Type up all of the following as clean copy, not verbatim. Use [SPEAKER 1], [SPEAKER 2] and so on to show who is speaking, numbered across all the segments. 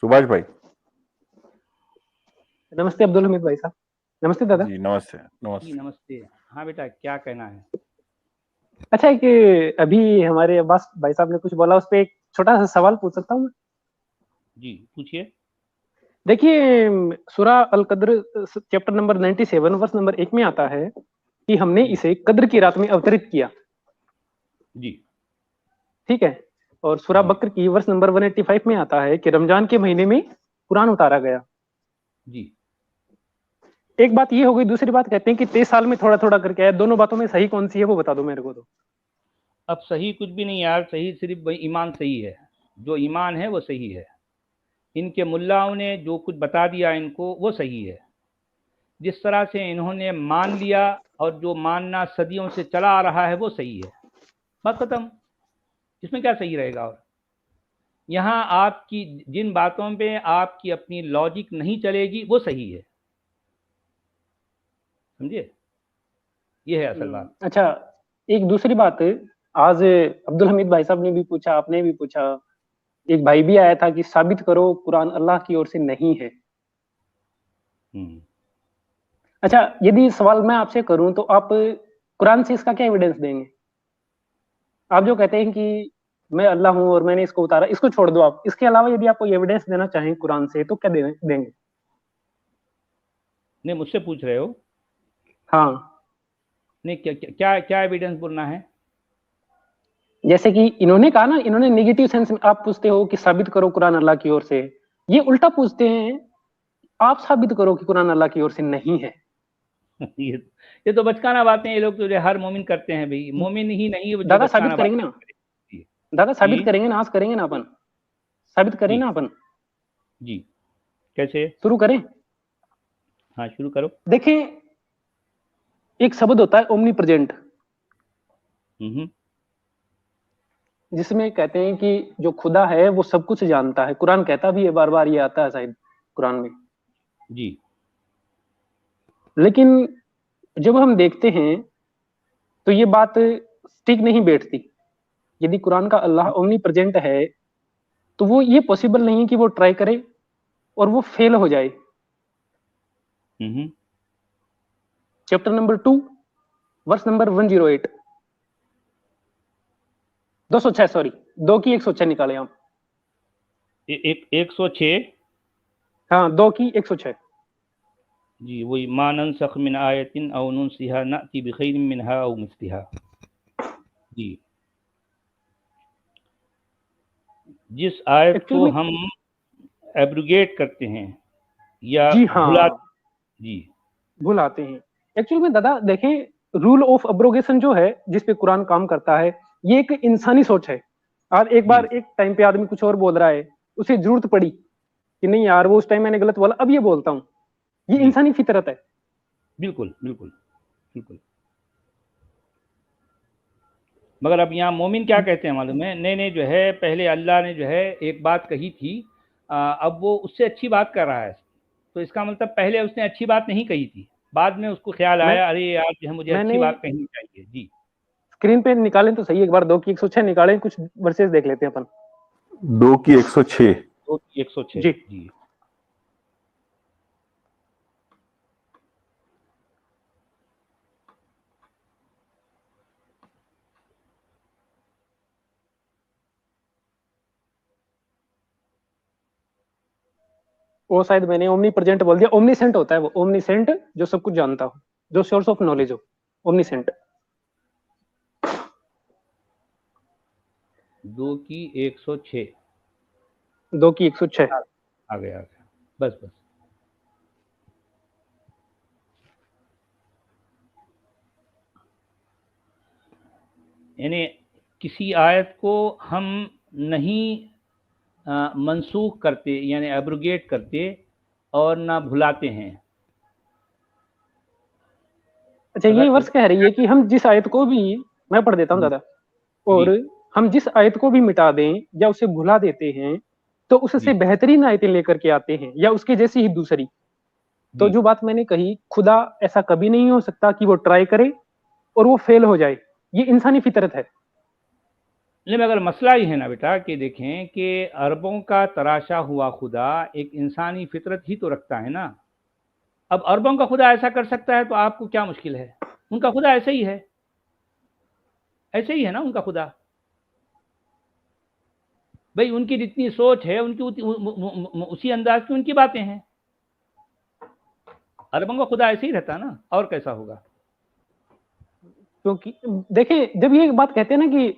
[SPEAKER 1] सुभाष भाई।
[SPEAKER 2] नमस्ते अब्दुल हमीद भाई साहब। नमस्ते दादा
[SPEAKER 1] जी नमस्ते
[SPEAKER 3] जी
[SPEAKER 1] नमस्ते।
[SPEAKER 3] नमस्ते। हाँ बेटा, क्या कहना है?
[SPEAKER 2] अच्छा है कि अभी हमारे अब्बास भाई साहब ने कुछ बोला, उस पर एक छोटा सा सवाल पूछ सकता हूँ मैं?
[SPEAKER 3] जी पूछिए।
[SPEAKER 2] देखिए, सूरा अल कद्र चैप्टर नंबर 97 वर्स नंबर 1 में आता है कि हमने
[SPEAKER 3] जी
[SPEAKER 2] इसे कद्र की रात में अवतरित किया।
[SPEAKER 3] जी
[SPEAKER 2] ठीक है। और सूरा
[SPEAKER 3] जी
[SPEAKER 2] बकर की वर्स नंबर 185 में आता है कि रमजान के महीने में कुरान उतारा गया।
[SPEAKER 3] जी।
[SPEAKER 2] एक बात ये हो गई, दूसरी बात कहते हैं कि 23 साल में थोड़ा थोड़ा करके आया। दोनों बातों में सही कौन सी है वो बता दो मेरे को तो।
[SPEAKER 3] अब सही कुछ भी नहीं यार, सही सिर्फ ईमान सही है। जो ईमान है वो सही है। इनके मुल्लाओं ने जो कुछ बता दिया इनको वो सही है। जिस तरह से इन्होंने मान लिया और जो मानना सदियों से चला आ रहा है वो सही है। बस खत्म। इसमें क्या सही रहेगा? और यहाँ आपकी जिन बातों पे आपकी अपनी लॉजिक नहीं चलेगी वो सही है। समझिए, ये है असल बात।
[SPEAKER 2] अच्छा, एक दूसरी बात है। आज अब्दुल हमीद भाई साहब ने भी पूछा, आपने भी पूछा, एक भाई भी आया था कि साबित करो कुरान अल्लाह की ओर से नहीं है।
[SPEAKER 3] हम्म।
[SPEAKER 2] अच्छा, यदि सवाल मैं आपसे करूं तो आप कुरान से इसका क्या एविडेंस देंगे? आप जो कहते हैं कि मैं अल्लाह हूं और मैंने इसको उतारा, इसको छोड़ दो आप, इसके अलावा यदि आप कोई एविडेंस देना चाहें कुरान से तो क्या देंगे?
[SPEAKER 3] नहीं, मुझसे पूछ रहे हो?
[SPEAKER 2] हाँ।
[SPEAKER 3] नहीं, क्या क्या क्या एविडेंस बोलना है?
[SPEAKER 2] जैसे कि इन्होंने कहा ना, इन्होंने नेगेटिव सेंस में, आप पूछते हो कि साबित करो कुरान अल्लाह की ओर से। ये उल्टा पूछते हैं, आप साबित करो कि कुरान अल्लाह की ओर से नहीं है।
[SPEAKER 3] ये ये तो बचकाना बातें ये लोग तो जो हर मोमिन करते हैं भाई। मोमिन ही नहीं वो जो
[SPEAKER 2] दादा साबित
[SPEAKER 3] बचकाना
[SPEAKER 2] करेंगे
[SPEAKER 3] बातें
[SPEAKER 2] ना?
[SPEAKER 3] करे। जी
[SPEAKER 2] दादा साबित
[SPEAKER 3] जी
[SPEAKER 2] करेंगे ना? आज करेंगे ना अपन? साबित करें
[SPEAKER 3] जी
[SPEAKER 2] ना अपन?
[SPEAKER 3] जी। कैसे?
[SPEAKER 2] शुरू करें?
[SPEAKER 3] हाँ, शुरू करो।
[SPEAKER 2] देखें, एक शब्द होता है ओमनी प्रेजेंट,
[SPEAKER 3] हम्म।
[SPEAKER 2] जिसमें कहते हैं कि जो खुदा है वो सब कुछ जानता है। कुरान कहता भी है, बार बार ये आता है शायद कुरान में।
[SPEAKER 3] जी
[SPEAKER 2] लेकिन जब हम देखते हैं तो ये बात ठीक नहीं बैठती। यदि कुरान का अल्लाह ओमनी प्रेजेंट है तो वो ये पॉसिबल नहीं है कि वो ट्राई करे और वो फेल हो जाए।
[SPEAKER 3] हम्म।
[SPEAKER 2] Chapter number 2 verse number 108, 206, sorry, 2 की 106 निकाले हम।
[SPEAKER 3] एक 106।
[SPEAKER 2] हाँ, 2 की 106।
[SPEAKER 3] जी वही, मा नंसख मिन आयतिन औ नुनसिहा नअति बिखैरिम मिनहा औ मिस्लिहा। जी। जिस आयत
[SPEAKER 2] एक्चुअल
[SPEAKER 3] को
[SPEAKER 2] में,
[SPEAKER 3] हम एब्रोगेट करते हैं या
[SPEAKER 2] जी
[SPEAKER 3] भुला।
[SPEAKER 2] हाँ,
[SPEAKER 3] जी
[SPEAKER 2] भूल आते हैं। एक्चुअल में दादा देखें, रूल ऑफ अब्रोगेशन जो है जिस पे कुरान काम करता है, ये एक इंसानी सोच है। आज एक
[SPEAKER 3] जी
[SPEAKER 2] बार एक टाइम पे आदमी कुछ और बोल रहा है, उसे जरूरत पड़ी कि नहीं यार वो उस टाइम मैंने गलत बोला, अब ये बोलता हूँ। ये
[SPEAKER 3] जी।
[SPEAKER 2] इंसानी फितरत है।
[SPEAKER 3] बिल्कुल बिल्कुल बिल्कुल। मगर अब यहाँ मोमिन क्या कहते हैं मालूम है? नहीं नहीं, जो है पहले अल्लाह ने जो है एक बात कही थी, अब वो उससे अच्छी बात कर रहा है। तो इसका मतलब पहले उसने अच्छी बात नहीं कही थी, बाद में उसको ख्याल
[SPEAKER 2] मैं
[SPEAKER 3] आया अरे यार जो है मुझे अच्छी
[SPEAKER 2] मैंने
[SPEAKER 3] बात कहनी चाहिए। जी।
[SPEAKER 2] स्क्रीन पे निकालें तो सही, एक बार 2 की 106 निकालें, कुछ वर्सेस देख लेते हैं अपन।
[SPEAKER 1] 2 की 106।
[SPEAKER 3] तो 106।
[SPEAKER 2] जी।
[SPEAKER 3] जी
[SPEAKER 2] वो शायद मैंने ओमनी प्रेजेंट बोल दिया। ओमनीसेंट होता है वो, ओमनीसेंट जो सब कुछ जानता हो, जो सोर्स ऑफ नॉलेज हो, ओमनीसेंट।
[SPEAKER 3] 2 की 106।
[SPEAKER 2] 2 की 106।
[SPEAKER 3] आ गया आ गया। बस बस। यानी किसी आयत को हम नहीं मनसूख करते यानी एब्रोगेट करते और ना भुलाते हैं।
[SPEAKER 2] अच्छा, ये
[SPEAKER 3] अगर
[SPEAKER 2] वर्ष कह रही है कि हम जिस आयत को भी, मैं पढ़ देता हूँ दादा,
[SPEAKER 3] जी
[SPEAKER 2] और हम जिस आयत को भी मिटा दें या उसे भुला देते हैं तो उससे
[SPEAKER 3] जी
[SPEAKER 2] बेहतरीन आयतें लेकर के आते हैं या उसके जैसी ही दूसरी। तो
[SPEAKER 3] जी
[SPEAKER 2] जो बात मैंने कही, खुदा ऐसा कभी नहीं हो सकता कि वो ट्राई करे और वो फेल हो जाए। ये इंसानी फितरत है।
[SPEAKER 3] नहीं, मगर मसला ही है ना बेटा कि देखें कि अरबों का तराशा हुआ खुदा एक इंसानी फितरत ही तो रखता है ना। अब अरबों का खुदा ऐसा कर सकता है तो आपको क्या मुश्किल है? उनका खुदा ऐसे ही है, ऐसे ही है ना उनका खुदा। भाई उनकी जितनी सोच है उनकी उसी अंदाज की उनकी बातें हैं। अरबों का खुदा ऐसे ही रहता ना, और कैसा होगा?
[SPEAKER 2] क्योंकि देखें, जब ये बात कहते हैं ना कि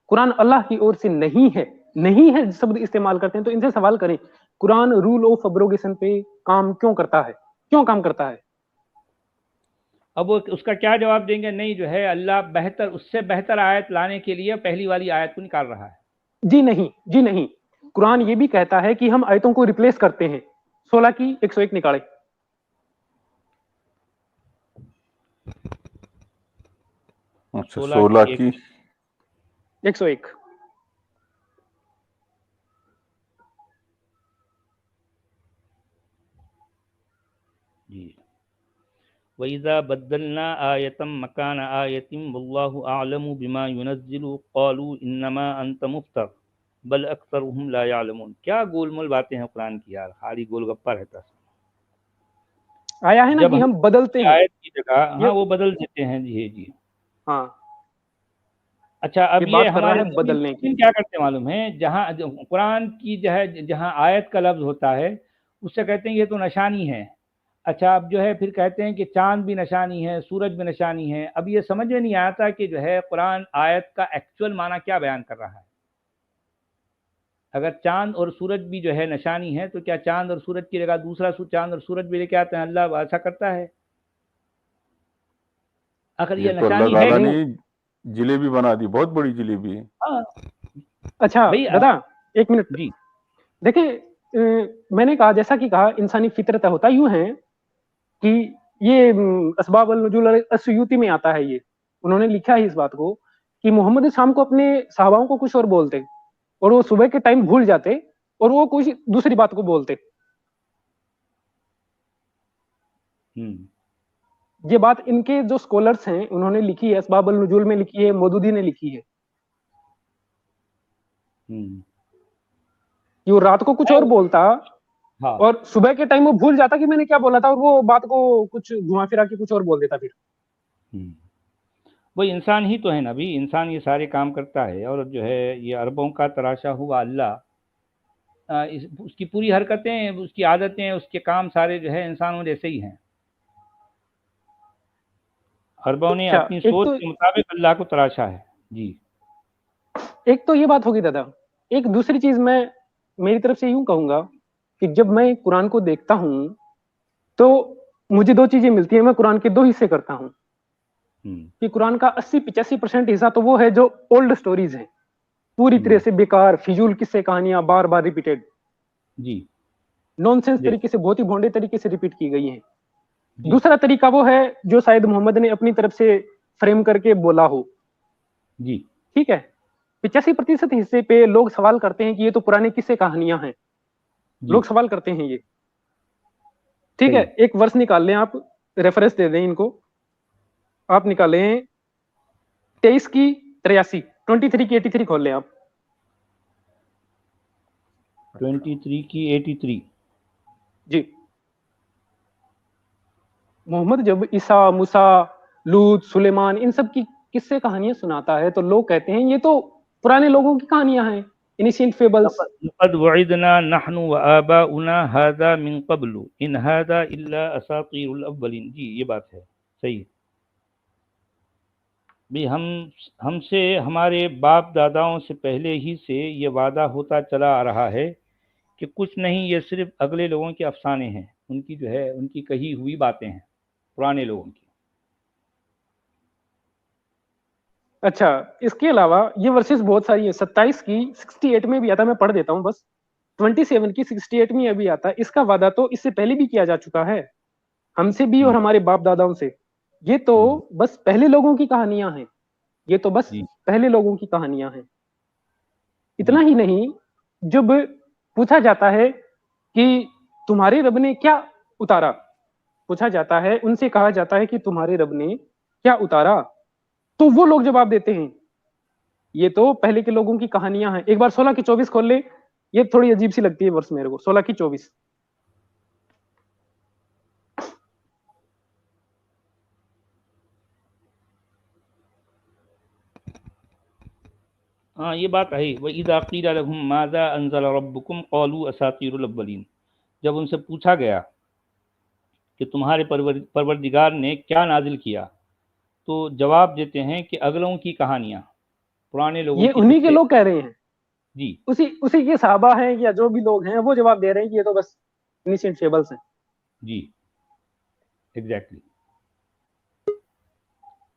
[SPEAKER 2] कुरान अल्लाह की ओर से नहीं है, नहीं है शब्द इस्तेमाल करते हैं, तो इनसे सवाल करें, कुरान रूल ऑफ अब्रोगेशन पे काम क्यों करता है, क्यों काम करता है?
[SPEAKER 3] अब वो उसका क्या जवाब देंगे? नहीं, जो है अल्लाह बेहतर, उससे बेहतर आयत लाने के लिए पहली वाली आयत को निकाल रहा है।
[SPEAKER 2] जी नहीं, जी नहीं, कुरान ये भी कहता है कि हम आयतों को रिप्लेस करते हैं। 16 की 101 निकाले।
[SPEAKER 1] अच्छा,
[SPEAKER 3] 16
[SPEAKER 1] 16
[SPEAKER 3] की
[SPEAKER 1] की
[SPEAKER 2] 101।
[SPEAKER 3] जी, वइज़ा बद्दलना आयतम मकान आयतिम वल्लाहु आलमु बिमा युनज़्ज़िलु क़ालू इन्नमा अंत मुफ्तर बल अक्सरुहुम ला यालमून। क्या गोलमोल बातें हैं कुरान की यार, खाली गोलगप्पा रहता है।
[SPEAKER 2] आया है ना
[SPEAKER 3] जब
[SPEAKER 2] कि
[SPEAKER 3] हम
[SPEAKER 2] हम बदलते हैं
[SPEAKER 3] आयत की जगह,
[SPEAKER 2] ये।
[SPEAKER 3] हाँ वो बदल देते हैं जी, जी।
[SPEAKER 2] हाँ,
[SPEAKER 3] अच्छा, अब
[SPEAKER 2] ये
[SPEAKER 3] ये
[SPEAKER 2] बात कर रहा
[SPEAKER 3] हमारे
[SPEAKER 2] है बदलने की।
[SPEAKER 3] मुस्लिम क्या करते हैं मालूम है? जहाँ कुरान की जो है, जहाँ आयत का लफ्ज़ होता है उससे कहते हैं ये तो निशानी है। अच्छा, अब जो है फिर कहते हैं कि चाँद भी निशानी है, सूरज भी निशानी है। अब ये समझ में नहीं आता कि जो है कुरान आयत का एक्चुअल माना क्या बयान कर रहा है। अगर चाँद और सूरज भी जो है निशानी है, तो क्या चाँद और सूरज की जगह दूसरा चाँद और सूरज भी लेके आते हैं? अल्लाह ऐसा करता है? अगर
[SPEAKER 1] ये
[SPEAKER 3] ये
[SPEAKER 1] तो अल्लाह
[SPEAKER 3] निशानी है
[SPEAKER 1] ताला ने
[SPEAKER 2] नहीं।
[SPEAKER 1] जिलेबी बना दी, बहुत बड़ी जिलेबी।
[SPEAKER 3] हाँ,
[SPEAKER 2] अच्छा
[SPEAKER 3] भाई
[SPEAKER 2] दादा, 1 मिनट।
[SPEAKER 3] जी,
[SPEAKER 2] देखिए, मैंने कहा, जैसा कि कहा, इंसानी फितरत होता यूं है कि ये असबाब अल नुज़ूल अस्सूयूती में आता है। ये उन्होंने लिखा है इस बात को कि मोहम्मद शाम को अपने सहाबाओं को कुछ और बोलते और वो सुबह के टाइम भूल जाते और वो कुछ दूसरी बात को बोलते। ये बात इनके जो स्कॉलर्स हैं उन्होंने लिखी है, असबाब अल नुज़ूल में लिखी है, मौदूदी ने लिखी है कि वो रात को कुछ और बोलता
[SPEAKER 3] हाँ,
[SPEAKER 2] और सुबह के टाइम वो भूल जाता कि मैंने क्या बोला था, और वो बात को कुछ घुमा फिरा के कुछ और बोल देता फिर।
[SPEAKER 3] वो इंसान ही तो है ना भी, इंसान ये सारे काम करता है। और जो है ये अरबों का तराशा हुआ अल्लाह, उसकी पूरी हरकतें, उसकी आदतें, उसके काम सारे जो है इंसानों जैसे ही हैं। अरबों ने
[SPEAKER 2] अच्छा,
[SPEAKER 3] अपनी सोच के मुताबिक अल्लाह को तराशा है जी।
[SPEAKER 2] एक तो ये बात होगी दादा। एक दूसरी चीज मैं मेरी तरफ से यूं कहूंगा कि जब मैं कुरान को देखता हूं तो मुझे दो चीजें मिलती हैं। मैं कुरान के दो हिस्से करता हूं कि कुरान का 80-85% हिस्सा तो वो है जो ओल्ड स्टोरीज हैं, पूरी तरह से बेकार फिजूल किस्से कहानियां बार बार रिपीटेड
[SPEAKER 3] जी,
[SPEAKER 2] नॉनसेंस
[SPEAKER 3] जी,
[SPEAKER 2] तरीके से, बहुत ही भोंडे तरीके से रिपीट की गई हैं। दूसरा तरीका वो है जो शायद मोहम्मद ने अपनी तरफ से फ्रेम करके बोला हो।
[SPEAKER 3] जी,
[SPEAKER 2] ठीक है, 85% हिस्से पे लोग सवाल करते हैं कि ये तो पुराने किस्से कहानियां हैं।
[SPEAKER 3] जी,
[SPEAKER 2] लोग सवाल करते हैं ये। ठीक है,
[SPEAKER 3] सही।
[SPEAKER 2] एक वर्ष निकाल लें आप, रेफरेंस दे दें इनको। आप निकालें 23 की 83, 23 की 83 खोल लें आप।
[SPEAKER 3] 23 की 83
[SPEAKER 2] जी, मोहम्मद जब ईसा, मूसा, लूत, सुलेमान इन सब की किस्से कहानियां सुनाता है तो लोग कहते हैं ये तो पुराने लोगों की कहानियां हैं, इनिशिएंट फेबल्स।
[SPEAKER 3] लक़द वअदना नहनु व आबाउना हाज़ा मिन क़ब्लु इन हाज़ा इल्ला असातीरुल अव्वलिन। जी, ये बात है, सही है। भी हमसे हमारे बाप दादाओं से पहले ही से ये वादा होता चला आ रहा है कि कुछ नहीं, ये सिर्फ अगले लोगों के अफसाने हैं, उनकी जो है उनकी कही हुई बातें हैं, पुराने लोगों की।
[SPEAKER 2] अच्छा, इसके अलावा ये वर्सेस बहुत सारी है। 27 की 68 में भी आता, मैं पढ़ देता हूँ बस। 27 की 68 में अभी आता, इसका वादा तो इससे पहले भी किया जा चुका है, हमसे भी और हमारे बाप दादाओं से। ये तो बस पहले लोगों की कहानियां हैं, ये तो बस
[SPEAKER 3] जी,
[SPEAKER 2] पहले लोगों की कहानियां हैं। इतना
[SPEAKER 3] जी,
[SPEAKER 2] ही नहीं, जब पूछा जाता है कि तुम्हारे रब ने क्या उतारा, पूछा जाता है, उनसे कहा जाता है कि तुम्हारे रब ने क्या उतारा, तो वो लोग जवाब देते हैं ये तो पहले के लोगों की कहानियां हैं। एक बार 16 की 24 खोल ले, ये थोड़ी अजीब सी लगती है वर्ष मेरे को, 16 की 24।
[SPEAKER 3] हाँ, ये बात है। व इज़ा क़ील लहुम माज़ा अंज़ल रब्बुकुम क़ालू असातीरुल अव्वलीन। जब उनसे पूछा गया कि तुम्हारे परवरदिगार ने क्या नाजिल किया, तो जवाब देते हैं कि अगलों की कहानियाँ, पुराने लोगों
[SPEAKER 2] ये
[SPEAKER 3] की
[SPEAKER 2] उन्हीं के
[SPEAKER 3] किस्से।
[SPEAKER 2] लोग कह रहे हैं,
[SPEAKER 3] जी
[SPEAKER 2] उसी उसी के सहाबा हैं या जो भी लोग हैं वो जवाब दे रहे हैं कि ये तो बस इनिशिएट फेबल्स हैं।
[SPEAKER 3] जी, एग्जैक्टली।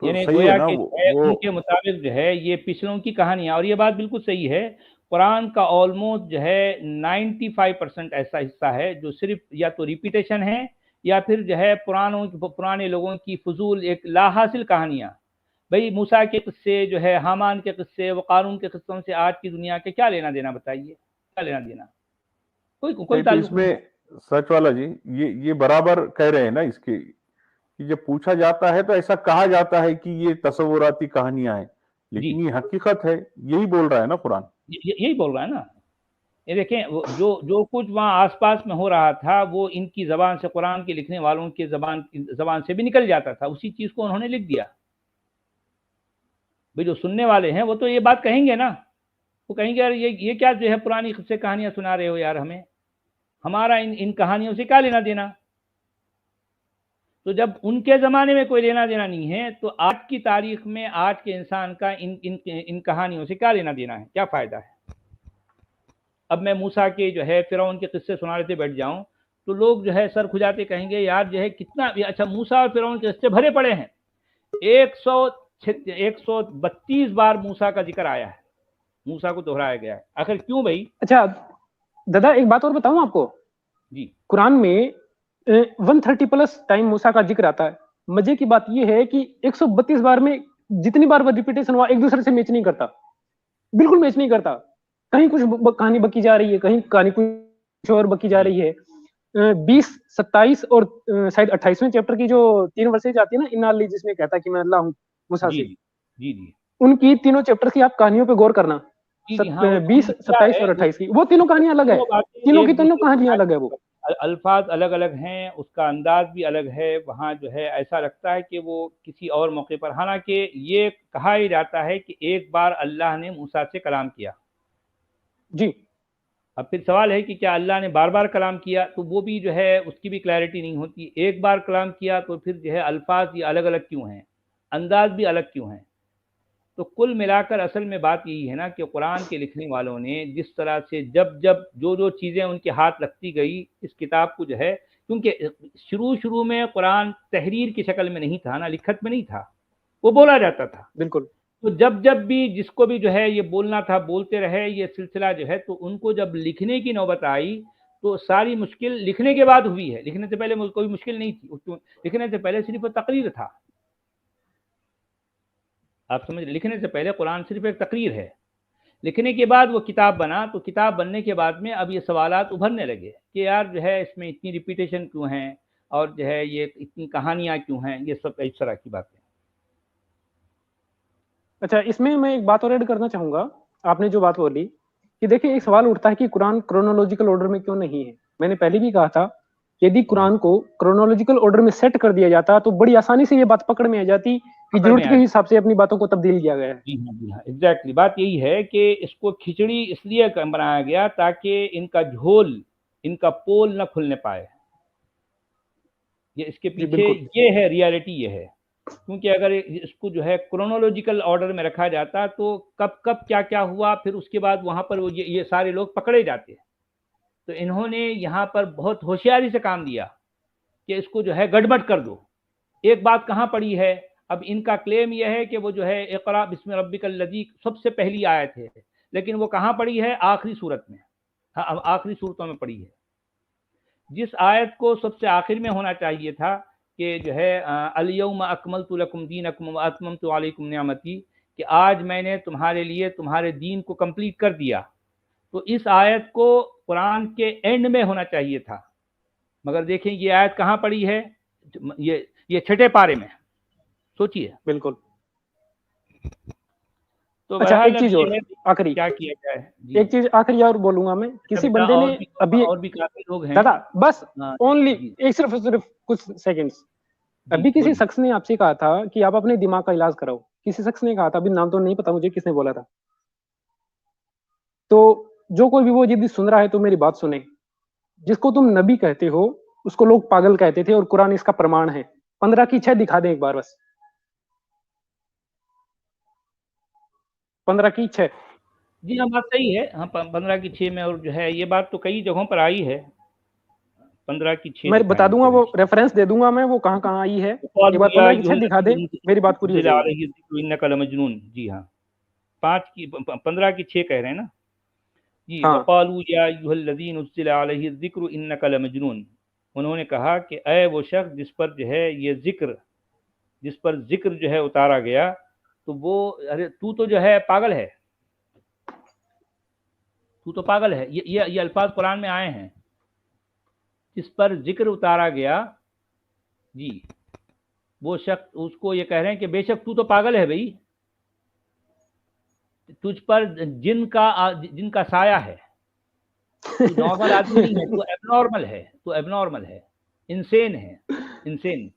[SPEAKER 1] तो
[SPEAKER 3] यानी
[SPEAKER 1] सही है
[SPEAKER 3] गोया
[SPEAKER 1] ना
[SPEAKER 3] कि जो है
[SPEAKER 1] वो
[SPEAKER 3] उनके मुताबिक जो है ये पिछलों की कहानियाँ, और ये बात बिल्कुल सही है। कुरान का ऑलमोस्ट जो है 95% ऐसा हिस्सा है जो सिर्फ या तो रिपीटेशन है या फिर जो है पुराने लोगों की फजूल एक लाहासिल कहानियाँ। भाई मूसा के किस्से जो है, हामान के किस्से, व कारून के किस्सों से आज की दुनिया के क्या लेना देना, बताइए क्या लेना देना? कोई
[SPEAKER 1] नहीं, तो
[SPEAKER 3] ताल्लुक नहीं।
[SPEAKER 1] इसमें सच वाला जी, ये बराबर कह रहे हैं ना इसके, कि जब पूछा जाता है तो ऐसा कहा जाता है कि ये तसव्वुराती कहानियां हैं,
[SPEAKER 3] जी,
[SPEAKER 1] लेकिन ये हकीकत है, यही बोल रहा है ना कुरान।
[SPEAKER 3] यही बोल रहा है ना। ये देखें, जो जो कुछ वहाँ आसपास में हो रहा था वो इनकी ज़बान से, कुरान के लिखने वालों की ज़बान से भी निकल जाता था, उसी चीज़ को उन्होंने लिख दिया। भाई जो सुनने वाले हैं वो तो ये बात कहेंगे ना, वो कहेंगे यार ये क्या जो है पुरानी से कहानियाँ सुना रहे हो यार, हमारा इन कहानियों से क्या लेना देना। तो जब उनके ज़माने में कोई लेना देना नहीं है, तो आज की तारीख में आज के इंसान का इन कहानियों से क्या लेना देना है, क्या फ़ायदा है? अब मैं मूसा के जो है फ़िरौन के किस्से सुना रहे थे बैठ जाऊं, तो लोग जो है सर खुजाते कहेंगे यार जो है कितना अच्छा, मूसा और फ़िरौन के किस्से भरे पड़े हैं। 132 बार मूसा का जिक्र आया है, मूसा को दोहराया गया है। आखिर क्यों भाई?
[SPEAKER 2] अच्छा दादा, एक बात और बताऊं आपको,
[SPEAKER 3] जी
[SPEAKER 2] कुरान में 130 प्लस टाइम मूसा का जिक्र आता है। मजे की बात यह है कि 132 बार में जितनी बार वो रिपीटेशन हुआ एक दूसरे से मैच नहीं करता, बिल्कुल मैच नहीं करता। कहीं कुछ कहानी बकी जा रही है, कहीं कहानी कुछ और बकी जा
[SPEAKER 3] जी
[SPEAKER 2] रही है। 20, 27 और शायद 28वें चैप्टर की जो 3 वर्सेज आती है ना, इन्ना अल्लाह, जिसमें कहता है कि मैं अल्लाह हूँ मूसा
[SPEAKER 3] जी
[SPEAKER 2] से,
[SPEAKER 3] जी जी जी
[SPEAKER 2] उनकी तीनों चैप्टर की आप कहानियों पे गौर करना।
[SPEAKER 3] जी जी। हाँ, उसमें
[SPEAKER 2] 20,
[SPEAKER 3] लिखा
[SPEAKER 2] 27
[SPEAKER 3] है
[SPEAKER 2] और 28 की वो तीनों कहानियां अलग है,
[SPEAKER 3] वो बातें
[SPEAKER 2] तीनों की
[SPEAKER 3] एक
[SPEAKER 2] तीनों
[SPEAKER 3] दूसरे से
[SPEAKER 2] कहानियां
[SPEAKER 3] मैच
[SPEAKER 2] अलग है
[SPEAKER 3] नहीं
[SPEAKER 2] वो।
[SPEAKER 3] करती। अल्फाज अलग अलग हैं, उसका अंदाज भी अलग है। वहाँ जो है ऐसा लगता है कि वो किसी और मौके पर, हालांकि ये कहा ही जाता है कि एक बार अल्लाह ने मूसा से कलाम किया।
[SPEAKER 2] जी
[SPEAKER 3] अब फिर सवाल है कि क्या अल्लाह ने बार बार कलाम किया, तो वो भी जो है उसकी भी क्लैरिटी नहीं होती। एक बार कलाम किया तो फिर जो है अल्फाज ये अलग अलग क्यों हैं, अंदाज भी अलग क्यों हैं? तो कुल मिलाकर असल में बात यही है ना कि कुरान के लिखने वालों ने जिस तरह से जब जब जो जो चीज़ें उनके हाथ लगती गई इस किताब को जो है, क्योंकि शुरू शुरू में कुरान तहरीर की शक्ल में नहीं था ना, लिखत में नहीं था, वो बोला जाता था।
[SPEAKER 2] बिल्कुल
[SPEAKER 3] तो जब जब भी जिसको भी जो है ये बोलना था बोलते रहे, ये सिलसिला जो है, तो उनको जब लिखने की नौबत आई तो सारी मुश्किल लिखने के बाद हुई है। लिखने से पहले कोई मुश्किल नहीं थी, लिखने से पहले सिर्फ तकरीर था। आप समझ, लिखने से पहले कुरान सिर्फ एक तकरीर है। लिखने के बाद वो किताब बना, तो किताब बनने के बाद में अब ये सवालात उभरने लगे कि यार जो है इसमें इतनी रिपीटेशन क्यों है, और जो है ये इतनी कहानियाँ क्यों हैं, ये सब इस तरह की बातें।
[SPEAKER 2] अच्छा, इसमें मैं एक बात और ऐड करना चाहूंगा। आपने जो बात बोली कि देखिए, एक सवाल उठता है कि कुरान क्रोनोलॉजिकल ऑर्डर में क्यों नहीं है। मैंने पहले भी कहा था, यदि
[SPEAKER 3] जी
[SPEAKER 2] कुरान को क्रोनोलॉजिकल ऑर्डर में सेट कर दिया जाता तो बड़ी आसानी से ये बात पकड़ में आ जाती कि
[SPEAKER 3] पकड़ में
[SPEAKER 2] जरूरत
[SPEAKER 3] आ
[SPEAKER 2] के
[SPEAKER 3] जाए।
[SPEAKER 2] हिसाब से अपनी बातों को तब्दील किया गया है।
[SPEAKER 3] जी हाँ, जी हाँ, एग्जैक्टली। बात यही है कि इसको खिचड़ी इसलिए बनाया गया ताकि इनका झोल, इनका पोल न खुलने पाए। ये इसके
[SPEAKER 2] जी
[SPEAKER 3] पीछे
[SPEAKER 2] बिल्कुल
[SPEAKER 3] ये है, रियलिटी ये है। क्योंकि अगर इसको जो है क्रोनोलॉजिकल ऑर्डर में रखा जाता तो कब कब क्या क्या हुआ, फिर उसके बाद वहाँ पर वो ये सारे लोग पकड़े जाते। तो इन्होंने यहाँ पर बहुत होशियारी से काम दिया कि इसको जो है गड़बड़ कर दो। एक बात कहाँ पड़ी है, अब इनका क्लेम यह है कि वो जो है इक़रा बिस्मि रब्बिकल लज़ी सबसे पहली आयत है, लेकिन वो कहाँ पड़ी है? आखिरी सूरत में। हाँ, अब आखिरी सूरतों में पड़ी है। जिस आयत को सबसे आखिर में होना चाहिए था कि जो है अल-यौम अकमलतु लकुम दीनकुम व अतममतु अलैकुम निअमती, कि आज मैंने तुम्हारे लिए तुम्हारे दीन को कंप्लीट कर दिया, तो इस आयत को कुरान के एंड में होना चाहिए था। मगर देखें ये आयत कहाँ पड़ी है? ये छठे पारे में। सोचिए।
[SPEAKER 2] बिल्कुल।
[SPEAKER 3] तो
[SPEAKER 2] अच्छा
[SPEAKER 3] बहरहाल
[SPEAKER 2] एक
[SPEAKER 3] अब
[SPEAKER 2] चीज
[SPEAKER 3] ये
[SPEAKER 2] और
[SPEAKER 3] है
[SPEAKER 2] आखिरी,
[SPEAKER 3] क्या किया जाए जी।
[SPEAKER 2] एक चीज आखिरी और बोलूंगा मैं, किसी
[SPEAKER 3] बेटा
[SPEAKER 2] बंदे ने अभी,
[SPEAKER 3] और भी काफी लोग हैं।
[SPEAKER 2] दादा बस
[SPEAKER 3] हाँ
[SPEAKER 2] ओनली
[SPEAKER 3] जी
[SPEAKER 2] एक सिर्फ सिर्फ कुछ सेकंड्स,
[SPEAKER 3] जी
[SPEAKER 2] अभी किसी
[SPEAKER 3] बोलिए।
[SPEAKER 2] शख्स ने आपसे कहा था कि आप अपने दिमाग का इलाज कराओ, किसी शख्स ने कहा था, अभी नाम तो नहीं पता मुझे किसने बोला था। तो जो कोई भी वो यदि सुन रहा है तो मेरी बात सुने, जिसको तुम नबी कहते हो उसको लोग पागल कहते थे और कुरान इसका प्रमाण है। 15 की 6 दिखा दे एक बार बस, 15 की 6।
[SPEAKER 3] जी हाँ बात सही है। हाँ 15 की 6 में, और जो है ये बात तो कई जगहों पर आई है, 15 की 6
[SPEAKER 2] मैं बता
[SPEAKER 3] दिखानी
[SPEAKER 2] दूंगा, वो
[SPEAKER 3] चाहिए।
[SPEAKER 2] रेफरेंस दे दूंगा मैं, वो कहाँ कहाँ आई है। एक बार
[SPEAKER 3] क़ालू या
[SPEAKER 2] 15 की 6 दिखा दे,
[SPEAKER 3] अय्युहल्लज़ीना
[SPEAKER 2] मेरी बात पूरी हो
[SPEAKER 3] नुज़्ज़िला
[SPEAKER 2] जाएगी।
[SPEAKER 3] अलैहि ज़िक्रु इन्नका लमजनून। जी हाँ 15 की 6 कह रहे हैं ना जी।
[SPEAKER 2] हाँ
[SPEAKER 3] वक़ालू या अय्युहल्लज़ीना नुज़्ज़िला अलैहि ज़िक्रु इन्नका लमजनून। उन्होंने कहा कि ऐ वो शख्स जिस पर जो है ये जिक्र, जिस पर जिक्र जो है उतारा गया, तो वो, अरे तू तो जो है पागल है, तू तो पागल है। ये अल्फाज कुरान में आए हैं, जिस पर जिक्र उतारा गया जी, वो शख्स उसको ये कह रहे हैं कि बेशक तू तो पागल है भाई, तुझ पर जिनका साया है, तू नॉर्मल आदमी नहीं है, तू एबनॉर्मल है, तू एबनॉर्मल है, इंसेन है, इंसेन।